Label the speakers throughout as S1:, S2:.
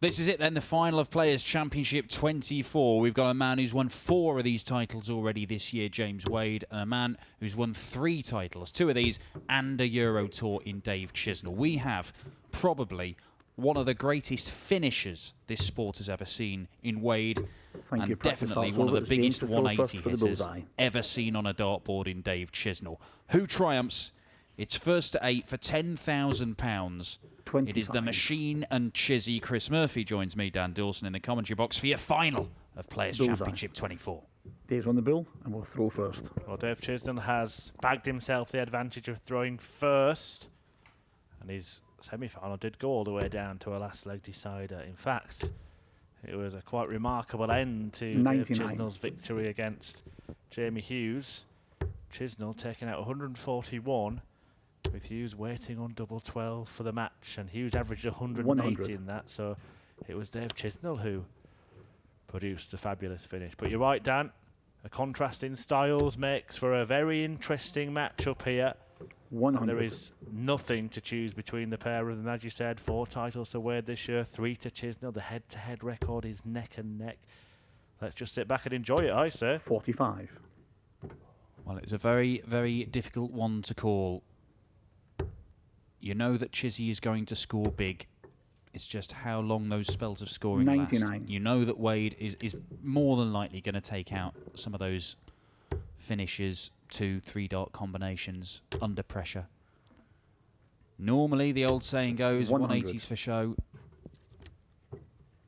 S1: This is it then, the final of Players' Championship 24. We've got a man who's won 4 of these titles already this year, James Wade, and a man who's won 3 titles, 2 of these, and a Euro Tour in Dave Chisnall. We have probably one of the greatest finishers this sport has ever seen in Wade, and definitely one of the biggest 180 hitters ever seen on a dartboard in Dave Chisnall. Who triumphs? It's first to 8 for £10,000. It is the Machine and Chizzy. Chris Murphy joins me, Dan Dawson, in the commentary box for your final of Players' Championship 24.
S2: Dave's on the bill, and we'll throw first.
S3: Well, Dave Chisnall has bagged himself the advantage of throwing first, and his semi-final did go all the way down to a last leg decider. In fact, it was a quite remarkable end to 99. Dave Chisnall's victory against Jamie Hughes. Chisnall taking out 141, with Hughes waiting on double 12 for the match, and Hughes averaged 180 in that, so it was Dave Chisnall who produced the fabulous finish. But you're right, Dan, a contrast in styles makes for a very interesting match-up here.
S2: 100.
S3: There is nothing to choose between the pair of them. As you said, 4 titles to Wade this year, 3 to Chisnall. The head-to-head record is neck and neck. Let's just sit back and enjoy it, I say.
S2: 45.
S1: Well, it's a very, very difficult one to call. You know that Chizzy is going to score big. It's just how long those spells of scoring
S2: 99.
S1: last. You know that Wade is more than likely going to take out some of those finishes, 2-3 dart combinations under pressure. Normally, the old saying goes, 180s for show,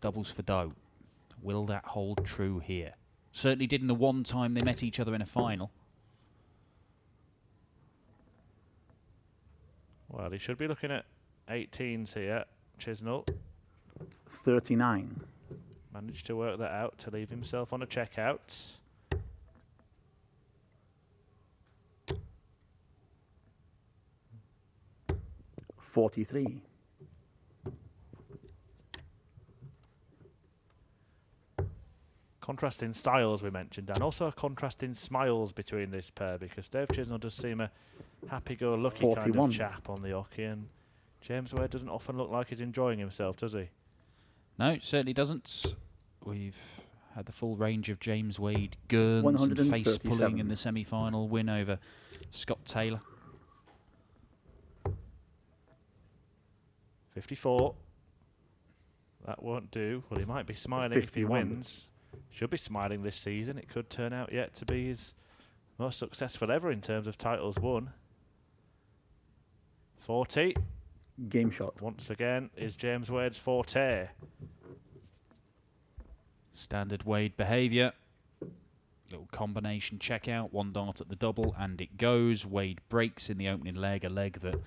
S1: doubles for dough. Will that hold true here? Certainly did in the one time they met each other in a final.
S3: Well, he should be looking at 18s here, Chisnall.
S2: 39.
S3: Managed to work that out to leave himself on a checkout.
S2: .43.
S3: Contrast in styles we mentioned, and also a contrast in smiles between this pair, because Dave Chisnall does seem a happy-go-lucky
S2: 41.
S3: kind of chap on the hockey, and James Wade doesn't often look like he's enjoying himself, does he?
S1: No, it certainly doesn't. We've had the full range of James Wade gurns and face-pulling in the semi-final win over Scott Taylor.
S3: 54. That won't do. Well, he might be smiling 51. If he wins. Should be smiling this season. It could turn out yet to be his most successful ever in terms of titles won. 40.
S2: Game shot.
S3: Once again, is James Wade's forte.
S1: Standard Wade behaviour. Little combination check out, 1 dart at the double, and it goes. Wade breaks in the opening leg, a leg that,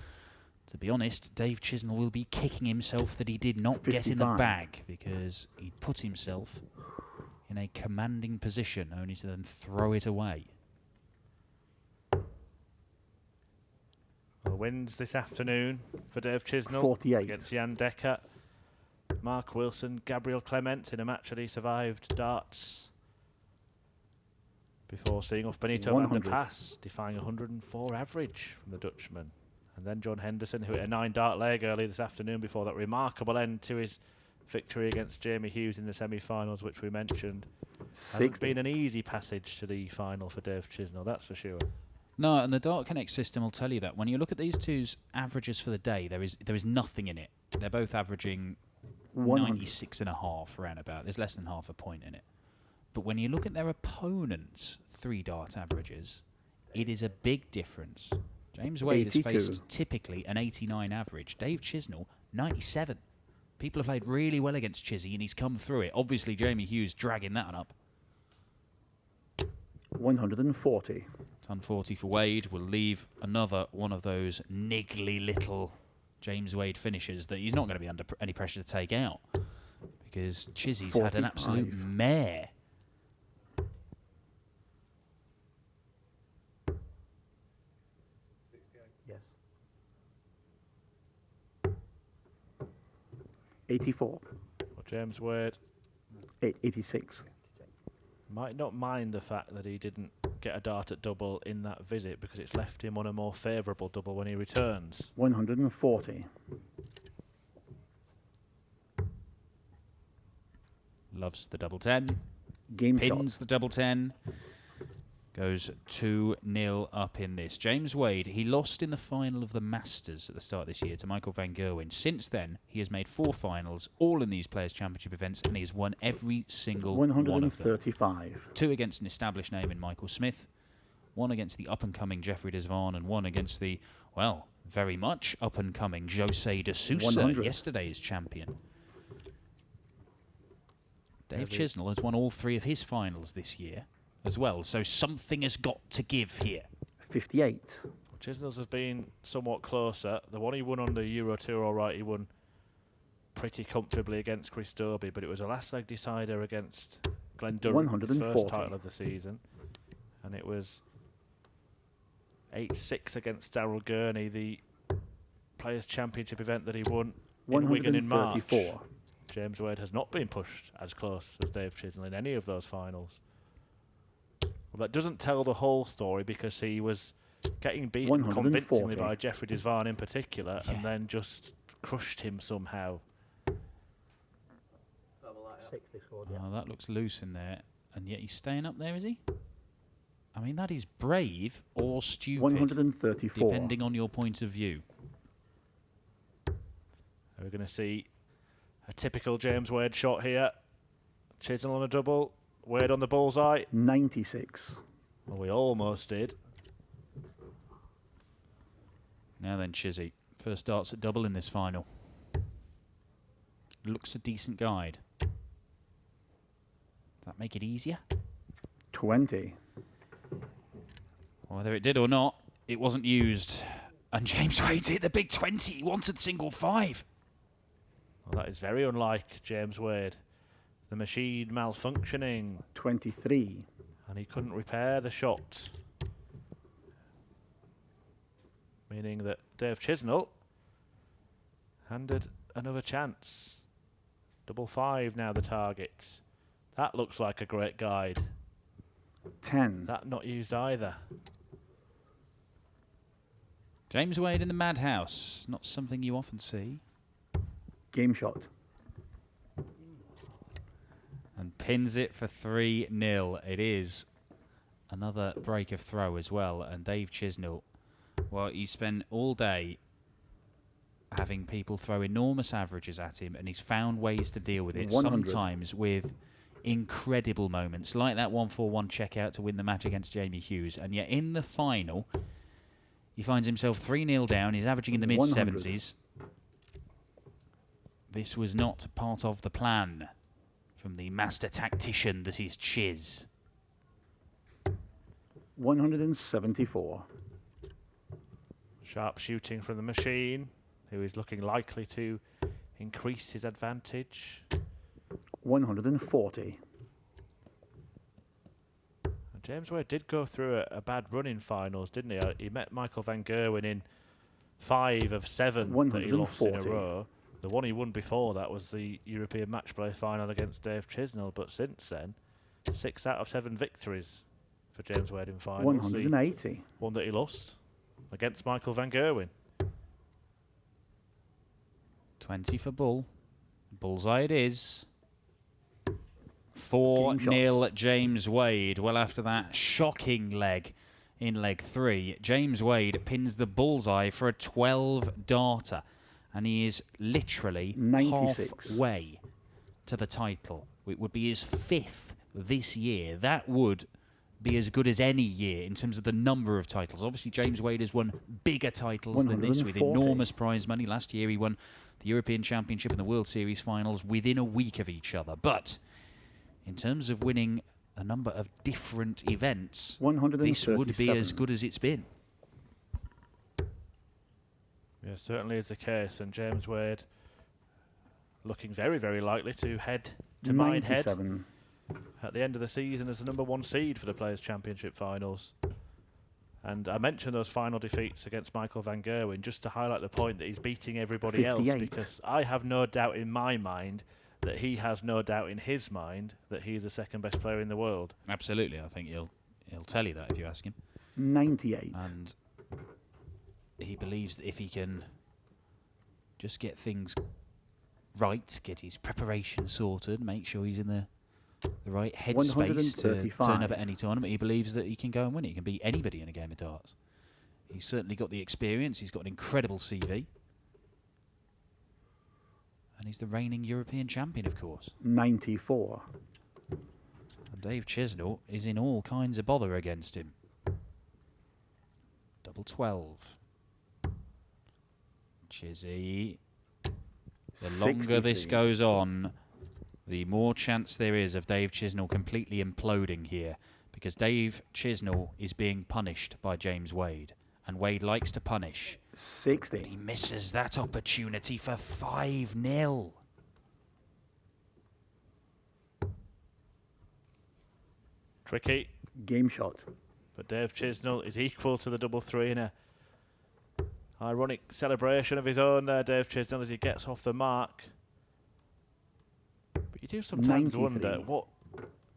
S1: to be honest, Dave Chisnall will be kicking himself that he did not 55. Get in the bag, because he put himself in a commanding position, only to then throw it away.
S3: Well, wins this afternoon for Dave Chisnall
S2: 48.
S3: Against Jan Decker, Mark Wilson, Gabriel Clement in a match that he survived darts before seeing off Benito
S2: 100.
S3: van der Pas, defying 104 average from the Dutchman. And then John Henderson, who hit a 9-dart leg early this afternoon before that remarkable end to his victory against Jamie Hughes in the semi-finals, which we mentioned. Hasn't been an easy passage to the final for Dave Chisnall, that's for sure.
S1: No, and the Dart Connect system will tell you that. When you look at these two's averages for the day, there is nothing in it. They're both averaging 96.5 around about. There's less than half a point in it. But when you look at their opponents' 3-dart averages, it is a big difference. James Wade 82. Has faced typically an 89 average. Dave Chisnall, 97. People have played really well against Chizzy, and he's come through it. Obviously, Jamie Hughes dragging that one up.
S2: 140.
S1: 140 for Wade will leave another one of those niggly little James Wade finishes that he's not going to be under any pressure to take out, because Chizzy's 45. Had an absolute mare.
S2: Yes. 84.
S3: Well, James Wade
S2: 86.
S3: Might not mind the fact that he didn't get a dart at double in that visit, because it's left him on a more favourable double when he returns.
S2: 140.
S1: loves the double 10.
S2: Game
S1: Pins
S2: shot.
S1: the double 10. Goes 2-0 up in this. James Wade, he lost in the final of the Masters at the start of this year to Michael van Gerwen. Since then, he has made 4 finals, all in these Players' Championship events, and he has won every single one of them.
S2: 135.
S1: 2 against an established name in Michael Smith, 1 against the up-and-coming Jeffrey Desvaughn, and 1 against the, well, very much up-and-coming Jose de Sousa,
S2: 100.
S1: yesterday's champion. Dave Chisnall has won all 3 of his finals this year as well, so something has got to give here.
S2: 58.
S3: Chisnall's has been somewhat closer. The one he won on the Euro Tour, all right, he won pretty comfortably against Chris Dobey, but it was a last leg decider against Glenn Durham, his first title of the season, and it was 8-6 against Darryl Gurney, the Players' Championship event that he won in Wigan in March.
S2: 134.
S3: James Wade has not been pushed as close as Dave Chisnall in any of those finals. Well, that doesn't tell the whole story, because he was getting beaten
S2: 140.
S3: convincingly by Jeffrey Desvaughn in particular, and then just crushed him somehow.
S1: Oh, that looks loose in there, and yet he's staying up there, is he? I mean, that is brave or stupid,
S2: 134.
S1: depending on your point of view.
S3: We're going to see a typical James Wade shot here. Chisnall on a double, Wade on the bullseye.
S2: 96.
S3: Well, we almost did.
S1: Now then, Chizzy. First darts at double in this final. Looks a decent guide. Does that make it easier?
S2: 20.
S1: Whether it did or not, it wasn't used. And James Wade's hit the big 20. He wanted single 5.
S3: Well, that is very unlike James Wade. The machine malfunctioning.
S2: 23.
S3: And he couldn't repair the shot. Meaning that Dave Chisnall handed another chance. Double 5 now the target. That looks like a great guide.
S2: 10.
S3: That not used either.
S1: James Wade in the madhouse. Not something you often see.
S2: Game shot.
S1: And pins it for 3-0. It is another break of throw as well. And Dave Chisnall, well, he spent all day having people throw enormous averages at him, and he's found ways to deal with it,
S2: 100.
S1: sometimes with incredible moments, like that 1-4-1 checkout to win the match against Jamie Hughes. And yet in the final, he finds himself 3-0 down. He's averaging in the mid-70s. This was not part of the plan from the master tactician that is Chiz.
S2: 174.
S3: Sharp shooting from the machine, who is looking likely to increase his advantage.
S2: 140.
S3: James Wade did go through a bad run in finals, didn't he? He met Michael van Gerwen in 5 of 7 that he lost in a
S2: 140.
S3: row. The one he won before that was the European Match Play final against Dave Chisnall, but since then, 6 out of 7 victories for James Wade in finals.
S2: 180.
S3: The one that he lost against Michael van Gerwen.
S1: 20 for bull. Bullseye it is. 4-0 James Wade. Well, after that shocking leg in leg 3, James Wade pins the bullseye for a 12-darter. And he is literally
S2: 96.
S1: halfway to the title. It would be his 5th this year. That would be as good as any year in terms of the number of titles. Obviously, James Wade has won bigger titles than this with
S2: 140.
S1: enormous prize money. Last year, he won the European Championship and the World Series finals within a week of each other. But in terms of winning a number of different events, this would be as good as it's been.
S3: Yeah, certainly is the case, and James Wade looking very, very likely to head to Minehead
S2: 97.
S3: at the end of the season as the #1 seed for the Players' Championship finals. And I mentioned those final defeats against Michael van Gerwen just to highlight the point that he's beating everybody else,
S2: 58.
S3: because I have no doubt in my mind that he has no doubt in his mind that he is the second best player in the world.
S1: Absolutely. I think he'll tell you that if you ask him.
S2: 98.
S1: And he believes that if he can just get things right, get his preparation sorted, make sure he's in the the right headspace to
S2: 135.
S1: turn up at any tournament. He believes that he can go and win it. He can beat anybody in a game of darts. He's certainly got the experience. He's got an incredible CV. And he's the reigning European champion, of course.
S2: 94.
S1: And Dave Chisnall is in all kinds of bother against him. Double 12. Chizzy. The longer this
S2: 63.
S1: goes on, the more chance there is of Dave Chisnall completely imploding here. Because Dave Chisnall is being punished by James Wade. And Wade likes to punish.
S2: 60.
S1: He misses that opportunity for 5-0.
S3: Tricky,
S2: Game shot.
S3: but Dave Chisnall is equal to the double three in a ironic celebration of his own there, Dave Chisnall, as he gets off the mark. But you do sometimes
S2: 93.
S3: wonder, what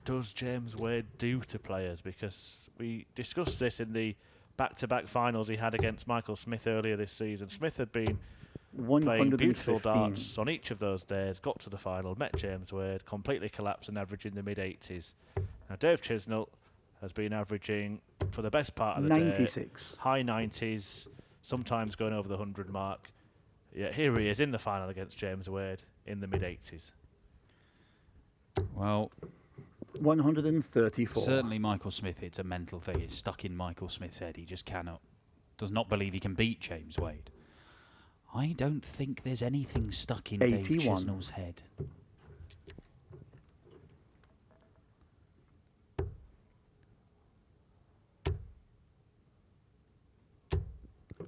S3: does James Wade do to players? Because we discussed this in the back-to-back finals he had against Michael Smith earlier this season. Smith had been playing beautiful
S2: 115.
S3: darts on each of those days, got to the final, met James Wade, completely collapsed and averaging the mid-80s. Now Dave Chisnall has been averaging, for the best part of the
S2: 96.
S3: day, high 90s, sometimes going over the 100 mark. Yet here he is in the final against James Wade in the mid-80s.
S1: Well,
S2: 134.
S1: certainly Michael Smith, it's a mental thing. It's stuck in Michael Smith's head. He just does not believe he can beat James Wade. I don't think there's anything stuck in Dave
S2: 81.
S1: Chisnall's head.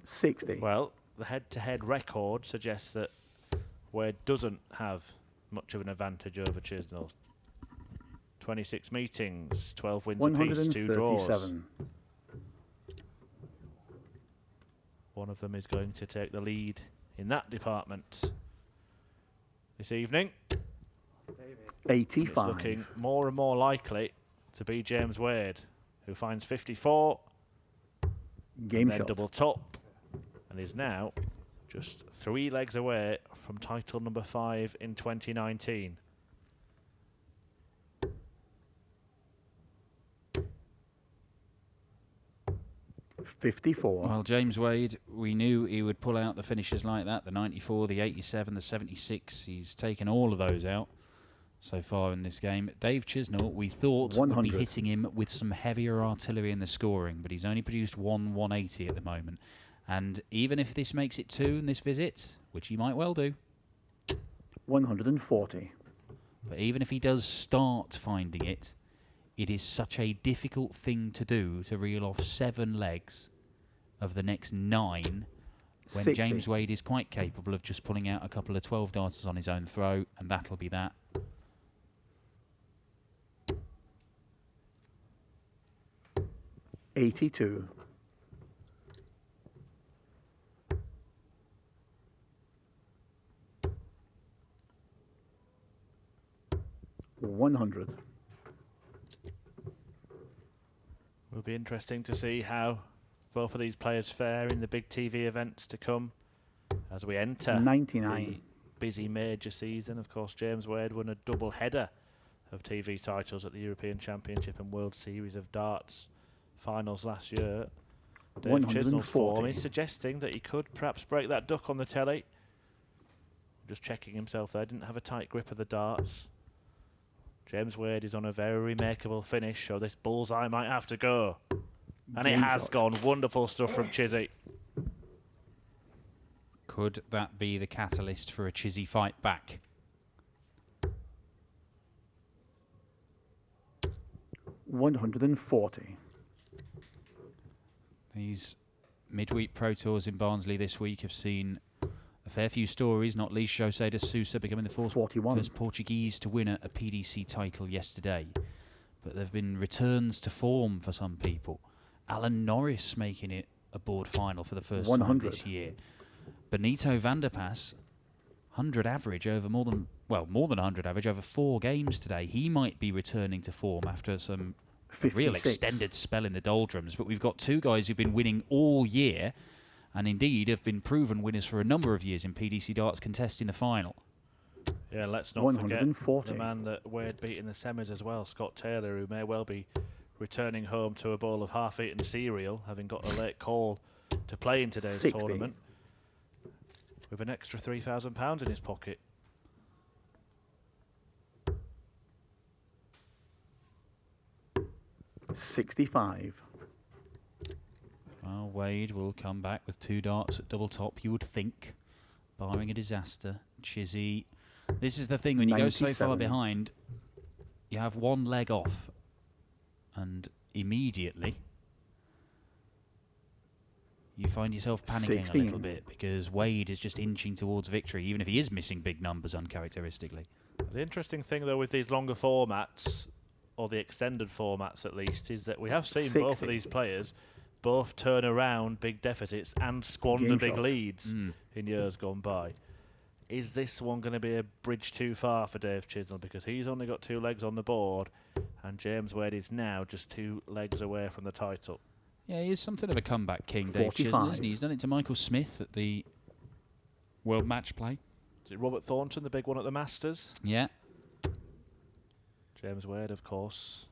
S2: '60.
S3: Well, the head-to-head record suggests that Wade doesn't have much of an advantage over Chisnall. 26 meetings, 12 wins apiece, 2 draws.
S2: 137.
S3: One of them is going to take the lead in that department this evening. It's
S2: 85.
S3: looking more and more likely to be James Wade, who finds 54,
S2: Game
S3: then
S2: shot.
S3: double top, and is now just 3 legs away from title number 5 in 2019.
S2: '54.
S1: Well, James Wade, we knew he would pull out the finishes like that. The 94, the 87, the 76. He's taken all of those out so far in this game. Dave Chisnall, we thought, would be
S2: 100.
S1: hitting him with some heavier artillery in the scoring, but he's only produced 180 at the moment. And even if this makes it 2 in this visit, which he might well do,
S2: 140.
S1: but even if he does start finding it, it is such a difficult thing to do to reel off 7 legs of the next 9 when
S2: 60.
S1: James Wade is quite capable of just pulling out a couple of 12 darters on his own throw, and that'll be that.
S2: '82. $100.
S3: Will be interesting to see how both of these players fare in the big TV events to come as we enter
S2: 99.
S3: the busy major season. Of course, James Wade won a double header of TV titles at the European Championship and World Series of Darts finals last year. Dave Chisnall's form
S2: 140.
S3: is suggesting that he could perhaps break that duck on the telly. Just checking himself there, didn't have a tight grip of the darts. James Wade is on a very makeable finish, so this bullseye might have to go. And it
S2: Game
S3: has
S2: shot.
S3: gone. Wonderful stuff from Chizzy.
S1: Could that be the catalyst for a Chizzy fight back?
S2: $140.
S1: These midweek Pro Tours in Barnsley this week have seen a fair few stories, not least José de Sousa becoming the
S2: 41.
S1: first Portuguese to win a PDC title yesterday. But there have been returns to form for some people. Alan Norris making it a board final for the first time
S2: 100.
S1: this year. Benito van der Pas, 100 average over more than 100 average over 4 games today. He might be returning to form after some real
S2: 56.
S1: extended spell in the doldrums. But we've got 2 guys who've been winning all year and indeed have been proven winners for a number of years in PDC darts contesting the final.
S3: Yeah, let's not forget
S2: 140.
S3: the man that Wade beat in the semis as well, Scott Taylor, who may well be returning home to a bowl of half-eaten cereal, having got a late call to play in today's
S2: 60.
S3: tournament, with an extra £3,000 in his pocket.
S2: $65.
S1: Well, Wade will come back with 2 darts at double top, you would think, barring a disaster. Chizzy. This is the thing, when you go so far
S2: 97.
S1: behind, you have 1 leg off, and immediately you find yourself panicking
S2: 16.
S1: a little bit, because Wade is just inching towards victory, even if he is missing big numbers uncharacteristically.
S3: The interesting thing, though, with these longer formats, or the extended formats at least, is that we have seen
S2: 60.
S3: both of these players both turn around big deficits and squander
S2: Game
S3: big
S2: shot.
S3: leads in years gone by. Is this one going to be a bridge too far for Dave Chisnall, because he's only got 2 legs on the board, and James Wade is now just 2 legs away from the title?
S1: Yeah, he is something of a comeback king, Dave
S2: 45.
S1: Chisnall, isn't he? He's done it to Michael Smith at the World Match Play.
S3: Is it Robert Thornton, the big one at the Masters?
S1: Yeah.
S3: James Wade, of course,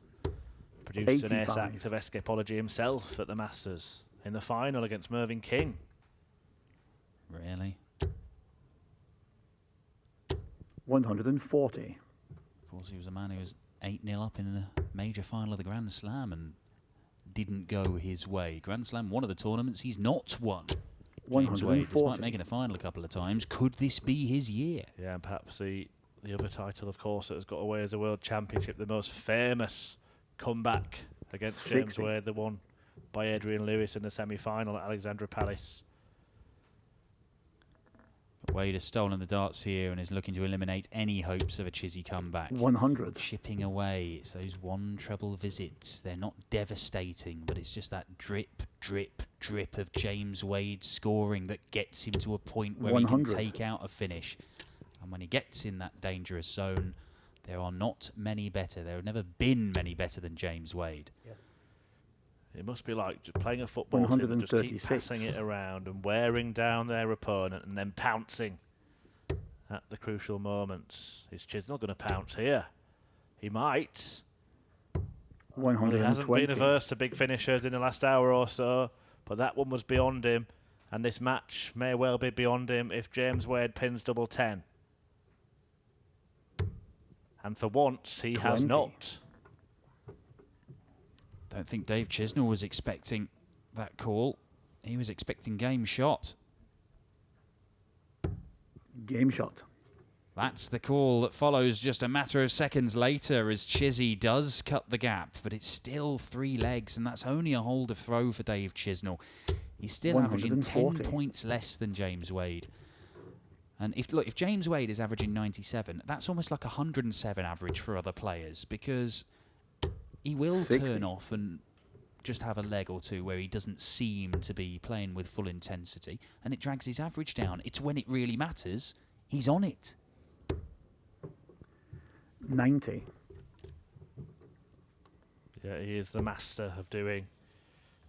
S3: produced an ace
S2: 85.
S3: act of escapology himself at the Masters in the final against Mervyn King.
S1: Really?
S2: 140.
S1: Of course, he was a man who was 8-0 up in a major final of the Grand Slam and didn't go his way. Grand Slam, one of the tournaments he's not won. James Wade,
S2: 140.
S1: despite making the final a couple of times, could this be his year?
S3: Yeah, and perhaps the other title, of course, that has got away as a World Championship, the most famous comeback against James
S2: 60.
S3: Wade, the one by Adrian Lewis in the semi-final at Alexandra Palace.
S1: But Wade has stolen the darts here and is looking to eliminate any hopes of a Chizzy comeback.
S2: 100.
S1: Chipping away, it's those 1 treble visits. They're not devastating, but it's just that drip, drip, drip of James Wade scoring that gets him to a point where
S2: 100.
S1: he can take out a finish. And when he gets in that dangerous zone, there are not many better. There have never been many better than James Wade.
S2: Yes.
S3: It must be like just playing a football team that just keep
S2: 136.
S3: passing it around and wearing down their opponent and then pouncing at the crucial moments. Is Chisnall going to pounce here? He might. Well, he hasn't
S2: 120.
S3: been averse to big finishers in the last hour or so, but that one was beyond him, and this match may well be beyond him if James Wade pins double 10. And for once, he has
S2: 20.
S3: not.
S1: Don't think Dave Chisnall was expecting that call. He was expecting game shot.
S2: Game shot.
S1: That's the call that follows just a matter of seconds later as Chizzy does cut the gap, but it's still 3 legs, and that's only a hold of throw for Dave Chisnall. He's still averaging 10
S2: 140.
S1: points less than James Wade. And if James Wade is averaging 97, that's almost like 107 average for other players, because he will
S2: 60.
S1: turn off and just have a leg or 2 where he doesn't seem to be playing with full intensity, and it drags his average down. It's when it really matters, he's on it.
S2: 90.
S3: Yeah, he is the master of doing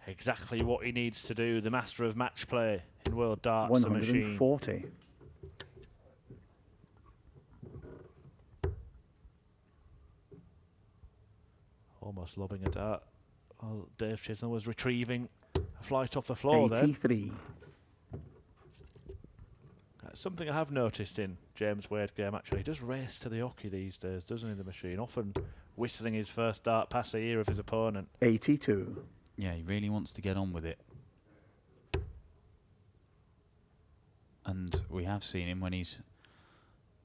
S3: exactly what he needs to do, the master of match play in World Darts, the machine.
S2: 140.
S3: Almost lobbing a dart. Well, Dave Chisnall was retrieving a flight off the floor then.
S2: 83.
S3: That's something I have noticed in James Wade's game, actually. He does race to the hockey these days, doesn't he, the machine? Often whistling his first dart past the ear of his opponent.
S2: 82.
S1: Yeah, he really wants to get on with it. And we have seen him when he's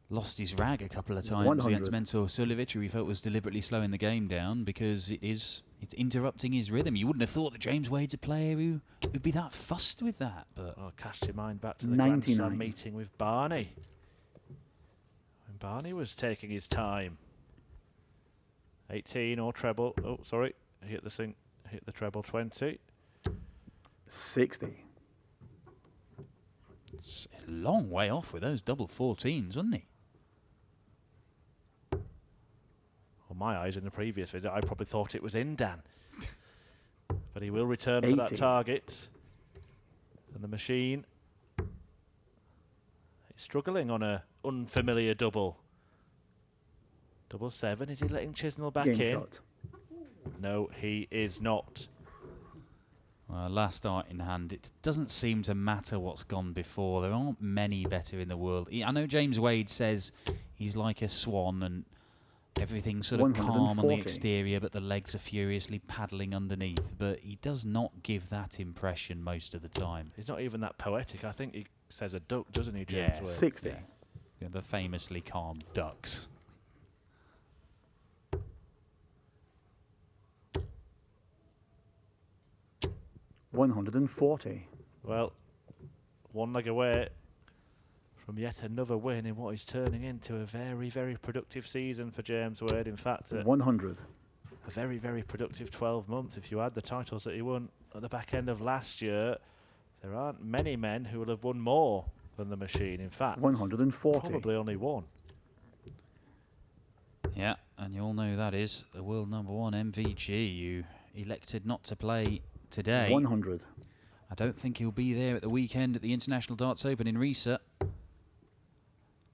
S1: lost his rag a couple of times
S2: 100.
S1: against Mentor Sulevic, who he felt was deliberately slowing the game down because it's interrupting his rhythm. You wouldn't have thought that James Wade's a player who would be that fussed with that. But
S3: I'll cast your mind back to the Grand
S2: 99.
S3: Slam meeting with Barney. When Barney was taking his time. 18 or treble. Oh, sorry. Hit the treble 20.
S2: 60.
S1: it's a long way off with those double 14s, wasn't he?
S3: Well, my eyes in the previous visit, I probably thought it was in, Dan. But he will return for that
S2: 80.
S3: target. And the machine is struggling on a unfamiliar double Double 7. Is he letting Chisnall back
S2: Game
S3: in?
S2: shot.
S3: No, he is not.
S1: Last start in hand. It doesn't seem to matter what's gone before. There aren't many better in the world. I know James Wade says he's like a swan and everything's sort of calm on the
S2: 140.
S1: exterior, but the legs are furiously paddling underneath. But he does not give that impression most of the time.
S3: He's not even that poetic. I think he says a duck, doesn't he,
S1: Yeah.
S3: James Wade?
S2: 60.
S1: Yeah, the famously calm ducks.
S2: 140.
S3: Well, one leg away from yet another win in what is turning into a very, very productive season for James Wade. In fact,
S2: 100.
S3: a very, very productive 12 months. If you add the titles that he won at the back end of last year, there aren't many men who will have won more than the Machine. In fact,
S2: 140.
S3: probably only one.
S1: Yeah, and you all know that is the world #1 MVG, who elected not to play today.
S2: 100.
S1: I don't think he'll be there at the weekend at the International Darts Open in Riesa.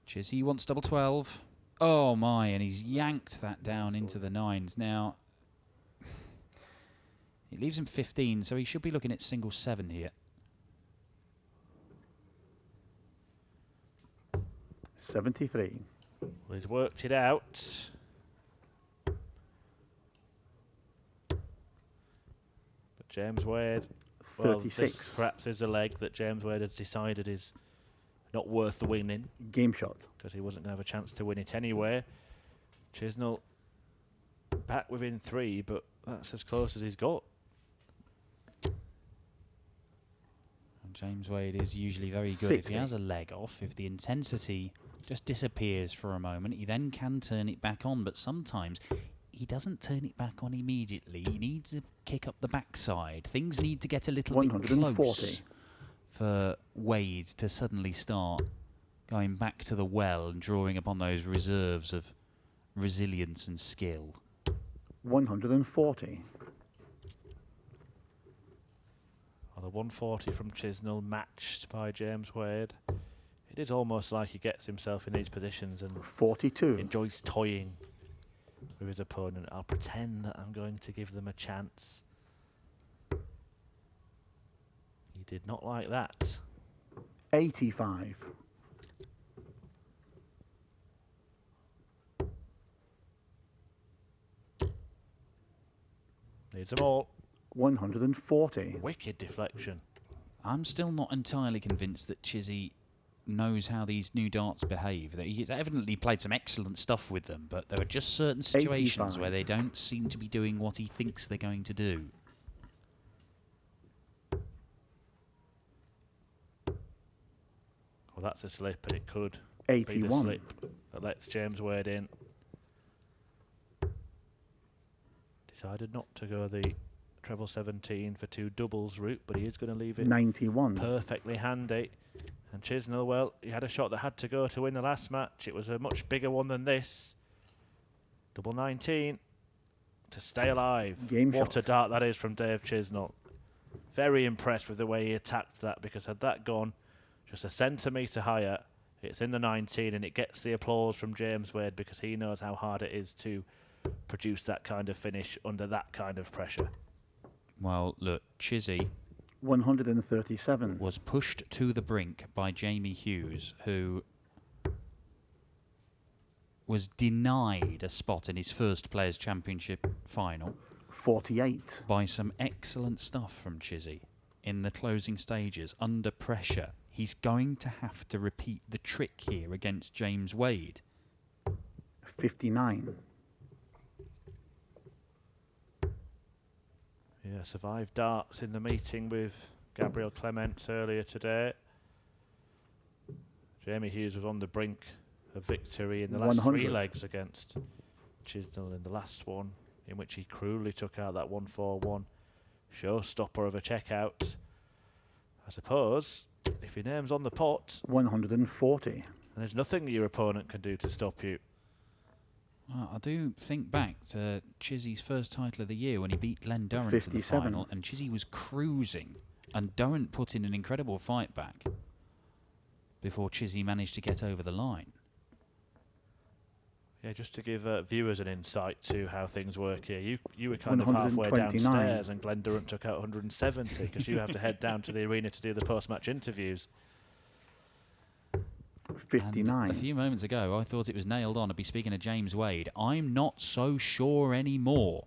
S1: Chizzy wants double 12. Oh my, and he's yanked that down into the 9s. Now, it leaves him 15, so he should be looking at single 7 here.
S2: 73.
S3: Well, he's worked it out. But James Wade, well,
S2: 36.
S3: this perhaps is a leg that James Wade has decided is not worth the winning,
S2: Game shot.
S3: because he wasn't going to have a chance to win it anyway. Chisnall back within 3, but that's as close as he's got.
S1: And James Wade is usually very good. If
S2: 60.
S1: he has a leg off, if the intensity just disappears for a moment, he then can turn it back on. But sometimes he doesn't turn it back on immediately. He needs to kick up the backside. Things need to get a little bit
S2: 140.
S1: close for Wade to suddenly start going back to the well and drawing upon those reserves of resilience and skill.
S2: 140.
S3: Well, the 140 from Chisnall matched by James Wade. It is almost like he gets himself in these positions and
S2: 42.
S3: enjoys toying with his opponent. I'll pretend that I'm going to give them a chance. He did not like that.
S2: 85.
S3: Needs them all.
S2: 140.
S3: Wicked deflection.
S1: I'm still not entirely convinced that Chizzy knows how these new darts behave. That he's evidently played some excellent stuff with them, but there are just certain situations
S2: 85.
S1: where they don't seem to be doing what he thinks they're going to do.
S3: Well, that's a slip, and it could be the
S2: 81.
S3: slip that lets James Wade in. Decided not to go the treble 17 for 2 doubles route, but he is going to leave it
S2: 91.
S3: perfectly handy. And Chisnall, well, he had a shot that had to go to win the last match. It was a much bigger one than this. Double 19 to stay alive.
S2: Game
S3: What
S2: shot.
S3: a dart that is from Dave Chisnall. Very impressed with the way he attacked that, because had that gone just a centimetre higher, it's in the 19 and it gets the applause from James Wade, because he knows how hard it is to produce that kind of finish under that kind of pressure.
S1: Well, look, Chizzy
S2: 137.
S1: was pushed to the brink by Jamie Hughes, who was denied a spot in his first Players' Championship final
S2: 48.
S1: by some excellent stuff from Chizzy in the closing stages, under pressure. He's going to have to repeat the trick here against James Wade.
S2: 59.
S3: Yeah, survived darts in the meeting with Gabriel Clements earlier today. Jamie Hughes was on the brink of victory in the last 3
S2: 100.
S3: legs against Chisnall in the last one, in which he cruelly took out that 141 showstopper of a checkout. I suppose if your name's on the pot,
S2: 140.
S3: there's nothing your opponent can do to stop you.
S1: Well, I do think back to Chizzy's first title of the year when he beat Glenn Durrant in the
S2: 57.
S1: final, and Chizzy was cruising, and Durrant put in an incredible fight back before Chizzy managed to get over the line.
S3: Yeah, just to give viewers an insight to how things work here. You were kind of halfway
S2: 129.
S3: downstairs, and Glenn Durrant took out 170 because you have to head down to the arena to do the post-match interviews.
S2: 59.
S1: And a few moments ago, I thought it was nailed on. I'd be speaking to James Wade. I'm not so sure anymore,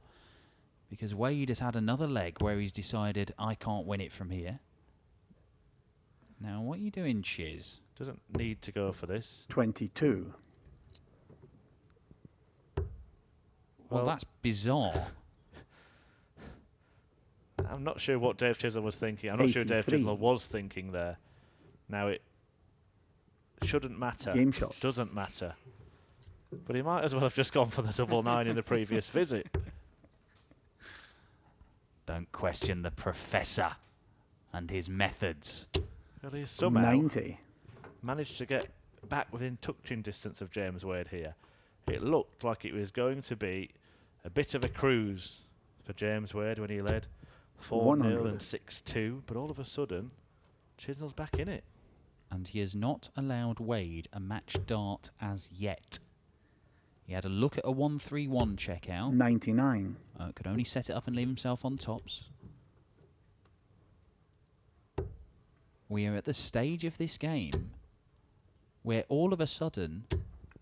S1: because Wade has had another leg where he's decided, I can't win it from here. Now, what are you doing, Chiz?
S3: Doesn't need to go for this.
S2: 22.
S1: Well, that's bizarre.
S3: I'm not sure what Dave Chisnall was thinking. I'm not sure Dave
S2: 83.
S3: Chisnall was thinking there. Now, it shouldn't matter.
S2: Game shot.
S3: Doesn't matter. But he might as well have just gone for the double nine in the previous visit.
S1: Don't question the professor and his methods.
S3: Well, he somehow
S2: 90.
S3: managed to get back within touching distance of James Wade here. It looked like it was going to be a bit of a cruise for James Wade when he led 4-0
S2: 100.
S3: and 6-2, but all of a sudden, Chisnall's back in it.
S1: And he has not allowed Wade a match dart as yet. He had a look at a 1-3-1 check out.
S2: 99.
S1: Could only set it up and leave himself on tops. We are at the stage of this game where all of a sudden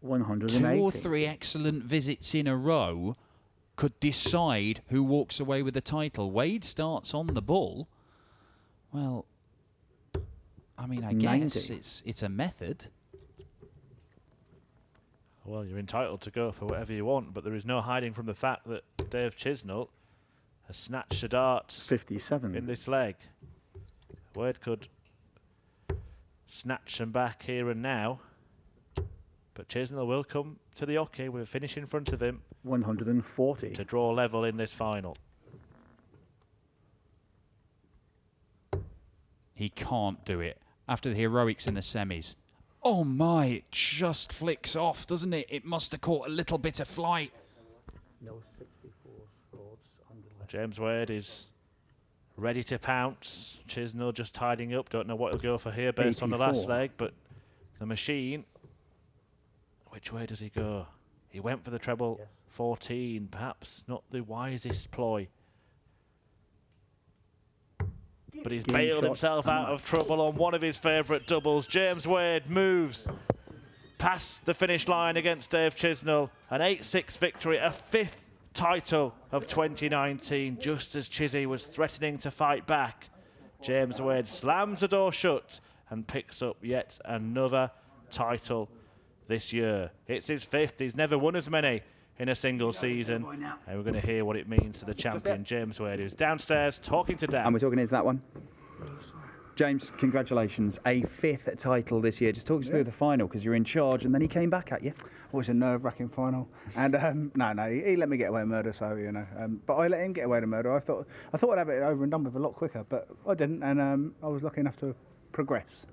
S2: 180.
S1: 2 or 3 excellent visits in a row could decide who walks away with the title. Wade starts on the ball. Well, I mean, I guess
S2: 90.
S1: it's a method.
S3: Well, you're entitled to go for whatever you want, but there is no hiding from the fact that Dave Chisnall has snatched the darts
S2: 57.
S3: in this leg. Wade could snatch them back here and now, but Chisnall will come to the hockey with a finish in front of him
S2: 140.
S3: to draw level in this final.
S1: He can't do it after the heroics in the semis. Oh my, it just flicks off, doesn't it? It must have caught a little bit of flight.
S2: No 64 scores under left.
S3: James Wade is ready to pounce. Chisnall just tidying up. Don't know what he'll go for here based on the last
S2: 84.
S3: leg, but the machine. Which way does he go? He went for the treble 14. Perhaps not the wisest ploy. But he's
S2: Game
S3: bailed
S2: shot.
S3: himself out of trouble on one of his favourite doubles. James Wade moves past the finish line against Dave Chisnall. An 8-6 victory, a 5th title of 2019. Just as Chizzy was threatening to fight back, James Wade slams the door shut and picks up yet another title this year. It's his 5th. He's never won as many in a single season. And we're going to hear what it means to the champion, James Wade, who's downstairs talking to Dan.
S4: And we're talking into that one. James, congratulations. A 5th title this year. Just talk us through the final, because you're in charge, and then he came back at you.
S5: Well, it's a nerve-wracking final, and he let me get away with murder, so but I let him get away with murder. I thought I'd have it over and done with a lot quicker, but I didn't, and I was lucky enough to progress.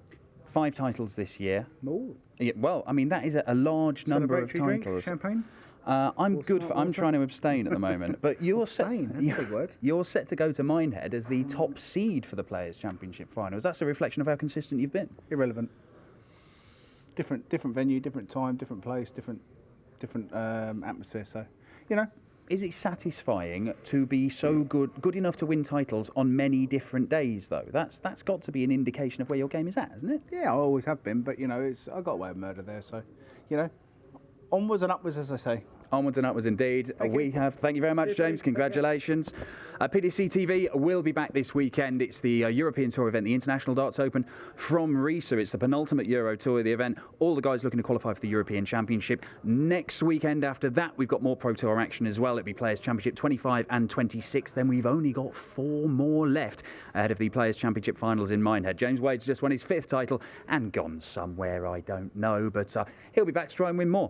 S4: 5 titles this year.
S5: Ooh.
S4: Yeah, well, I mean, that is a large number of
S5: Celebratory drink,
S4: titles.
S5: champagne.
S4: I'm
S5: Or
S4: good
S5: smart
S4: for. I'm
S5: water.
S4: trying to abstain at the moment, but you're set.
S5: Abstain, that's a big word.
S4: You're set to go to Minehead as the top seed for the Players' Championship finals. That's a reflection of how consistent you've been.
S5: Irrelevant. Different venue, different time, different place, different atmosphere. So,
S4: Is it satisfying to be so good enough to win titles on many different days, though? That's got to be an indication of where your game is at, hasn't it?
S5: yeah, I always have been, but I got away with murder there. So, onwards and upwards, as I say.
S4: Onwards and upwards indeed.
S5: Thank
S4: you very much,
S5: Cheers,
S4: James.
S5: mate.
S4: Congratulations. PDC TV will be back this weekend. It's the European Tour event, the International Darts Open from Riesa. It's the penultimate Euro Tour of the event. All the guys looking to qualify for the European Championship. Next weekend after that, we've got more Pro Tour action as well. It'll be Players Championship 25 and 26. Then we've only got 4 more left ahead of the Players Championship finals in Minehead. James Wade's just won his 5th title and gone somewhere I don't know, but he'll be back to try and win more.